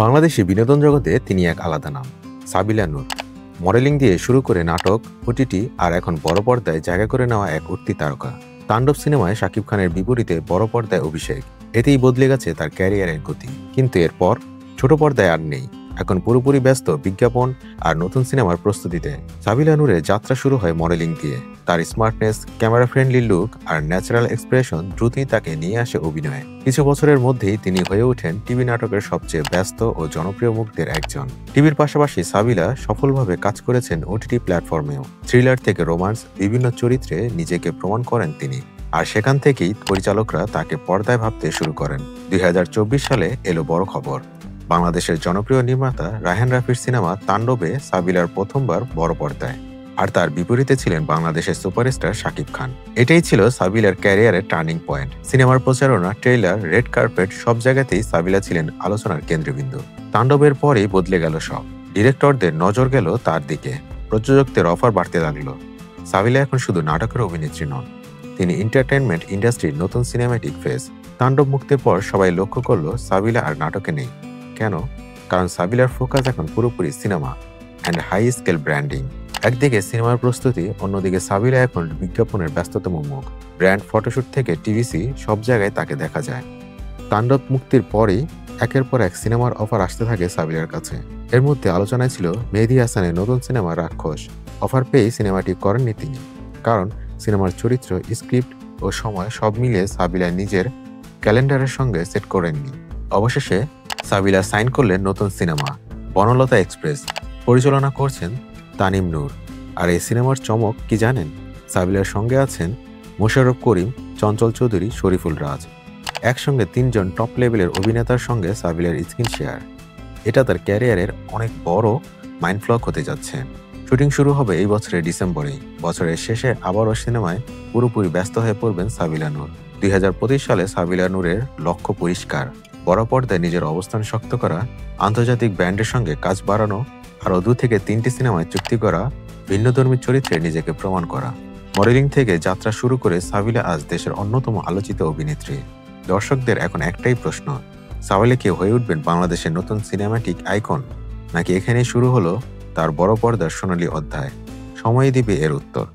বাংলাদেশি বিনোদন জগতে তিনি এক আলাদা নাম। সাবিলা নূর মডেলিং দিয়ে শুরু করে নাটক, ওটিটি আর এখন বড় পর্দায় জায়গা করে নেওয়া এক উঠতি তারকা। তাণ্ডব সিনেমায় শাকিব খানের বিপরীতে বড় পর্দায় অভিষেক, এতেই বদলে গেছে তার ক্যারিয়ারের গতি। কিন্তু এরপর ছোট পর্দায় আর নেই, এখন পুরোপুরি ব্যস্ত বিজ্ঞাপন আর নতুন সিনেমার প্রস্তুতিতে। সাবিলা নূরের যাত্রা শুরু হয় মডেলিং দিয়ে। তার স্মার্টনেস, ক্যামেরা ফ্রেন্ডলি লুক আর ন্যাচারাল এক্সপ্রেশন দ্রুতই তাকে নিয়ে আসে অভিনয়ে। কিছু বছরের মধ্যেই তিনি হয়ে ওঠেন টিভি নাটকের সবচেয়ে ব্যস্ত ও জনপ্রিয় মুখদের একজন। টিভির পাশাপাশি সাবিলা সফলভাবে কাজ করেছেন ওটিটি প্ল্যাটফর্মেও। থ্রিলার থেকে রোমান্স, বিভিন্ন চরিত্রে নিজেকে প্রমাণ করেন তিনি। আর সেখান থেকেই পরিচালকরা তাকে পর্দায় ভাবতে শুরু করেন। 2024 সালে এলো বড় খবর। বাংলাদেশের জনপ্রিয় নির্মাতা রায়হান রাফির সিনেমা তাণ্ডবে সাবিলার প্রথমবার বড় পর্দায়। আর তার বিপরীতে ছিলেন বাংলাদেশের সুপারস্টার শাকিব খান। এটাই ছিল সাবিলার ক্যারিয়ারের টার্নিং পয়েন্ট। সিনেমার প্রচারণা, ট্রেইলার, রেড কার্পেট সব জায়গাতেই সাবিলা ছিলেন আলোচনার কেন্দ্রবিন্দু। তাণ্ডবের পরেই বদলে গেল সব। ডিরেক্টরদের নজর গেল তার দিকে, প্রযোজকদের অফার বাড়তে লাগলো। সাবিলা এখন শুধু নাটকের অভিনেত্রী নন, তিনি এন্টারটেইনমেন্ট ইন্ডাস্ট্রির নতুন সিনেম্যাটিক ফেস। তাণ্ডব মুক্তির পর সবাই লক্ষ্য করলো সাবিলা আর নাটকে নেই। কেন? কারণ সাবিলার ফোকাস এখন পুরোপুরি cinema and high scale branding. একদিকে সিনেমার প্রস্তুতি, অন্যদিকে সাবিলা এখন বিজ্ঞাপনের ব্যস্ততম মুখ। ব্র্যান্ড, ফটোশুট থেকে টিভিসি সব জায়গায় তাকে দেখা যায়। তাণ্ডব মুক্তির পরেই একের পর এক সিনেমার অফার আসতে থাকে সাবিলার কাছে। এর মধ্যে আলোচনায় ছিল মেহেদী হাসানের নতুন সিনেমা রাক্ষস। অফার পেয়েই সিনেমাটি করেননি তিনি, কারণ সিনেমার চরিত্র, স্ক্রিপ্ট ও সময় সব মিলিয়ে সাবিলা নিজের ক্যালেন্ডারের সঙ্গে সেট করেননি। অবশেষে সাবিলা সাইন করলেন নতুন সিনেমা বনলতা এক্সপ্রেস। পরিচালনা করছেন তানিম নূর। আর এই সিনেমার চমক কি জানেন? সাবিলার সঙ্গে আছেন মোশাররফ করিম, চঞ্চল চৌধুরী, শরীফুল রাজ। একসঙ্গে 3 জন টপ লেভেলের অভিনেতার সঙ্গে সাবিলার স্ক্রিন শেয়ার। এটা তার ক্যারিয়ারের অনেক বড় মাইন্ডফ্লক হতে যাচ্ছে। শুটিং শুরু হবে এই বছরের ডিসেম্বরেই। বছরের শেষে আবারও সিনেমায় পুরোপুরি ব্যস্ত হয়ে পড়বেন সাবিলা নূর। 2025 সালে সাবিলা নূরের লক্ষ্য পরিষ্কার: বড় পর্দায় নিজের অবস্থান শক্ত করা, আন্তর্জাতিক ব্র্যান্ডের সঙ্গে কাজ বাড়ানো, আরও 2 থেকে 3টি সিনেমায় চুক্তি করা, ভিন্নধর্মী চরিত্রে নিজেকে প্রমাণ করা। মডেলিং থেকে যাত্রা শুরু করে সাবিলা আজ দেশের অন্যতম আলোচিত অভিনেত্রী। দর্শকদের এখন একটাই প্রশ্ন: সাবিলা কি হয়ে উঠবেন বাংলাদেশের নতুন সিনেমাটিক আইকন, নাকি এখানেই শুরু হলো তার বড় পর্দার সোনালী অধ্যায়? সময়ই দিবে এর উত্তর।